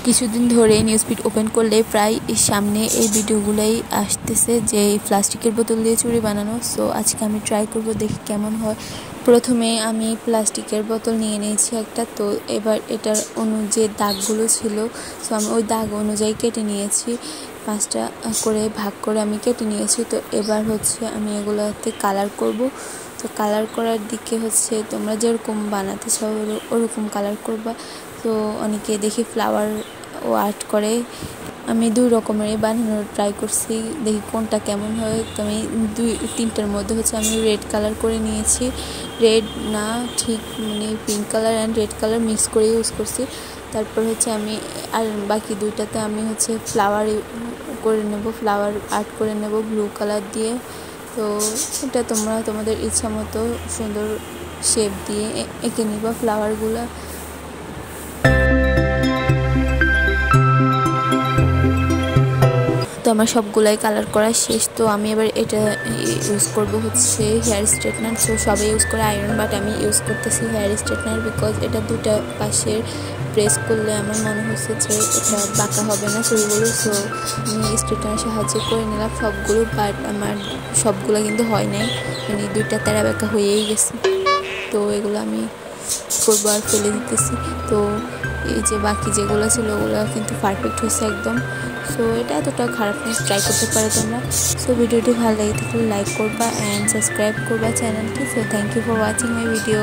কিছুদিন ধরে newsfeed open করলে প্রায় সামনে এই ভিডিওগুলোই আসতেছে যে প্লাস্টিকের বোতল দিয়ে চুড়ি বানানো। সো আজকে আমি ট্রাই করব, দেখি কেমন হয়। প্রথমে আমি প্লাস্টিকের বোতল নিয়ে নিয়েছি একটা। তো এবার এটার যে দাগগুলো ছিল, সো আমি ওই দাগ অনুযায়ী কেটে নিয়েছি, 5টা করে ভাগ করে আমি কেটে নিয়েছি। তো এবার আমি এগুলোতে কালার করব। তো কালার করার দিকে তোমরা যেরকম বানাতে চাও ওরকম কালার করবা। তো অনেকে দেখি ফ্লাওয়ার ও আর্ট করে, আমি 2 রকমেরই বানানোর ট্রাই করছি, দেখি কোনটা কেমন হয়। তো আমি 2-3টার মধ্যে আমি রেড কালার করে নিয়েছি। রেড না, ঠিক pink colour and red colour mix করে ইউজ করছি। তারপর আমি আর বাকি 2টাতে আমি ফ্লাওয়ার করে নেব, ফ্লাওয়ার আর্ট করে নেব ব্লু কালার দিয়ে। তো এটা তোমরা তোমাদের ইচ্ছা মতো সুন্দর শেপ দিয়ে এঁকে নিবা ফ্লাওয়ারগুলো। তো আমার সবগুলাই কালার করা শেষ। তো আমি এবার এটা ইউজ করব হেয়ার স্ট্রেটনার। সো সবাই ইউজ করে আয়রন, বাট আমি ইউজ করতেছি হেয়ার স্ট্রেটনার, বিকজ এটা 2টা পাশের প্রেস করলে আমার মনে হচ্ছে যে এটা বাঁকা হবে না চুলগুলো। সো আমি স্ট্রেটনারের সাহায্যে করে নিলাম সবগুলো, বাট আমার সবগুলো কিন্তু হয় নাই, 2টা তেরা বাঁকা হয়েই গেছে। তো এগুলো আমি করবো আর ফেলে দিতেছি। তো এই যে বাকি যেগুলো ছিল ওগুলো কিন্তু পারফেক্ট হয়েছে একদম। সো এটা এতটা খারাপ না, ট্রাই করতে পারো তোমরা। সো ভিডিওটি ভালো লাগে থাকলে লাইক করবা অ্যান্ড সাবস্ক্রাইব করবা চ্যানেলটি। So thank you for watching my video.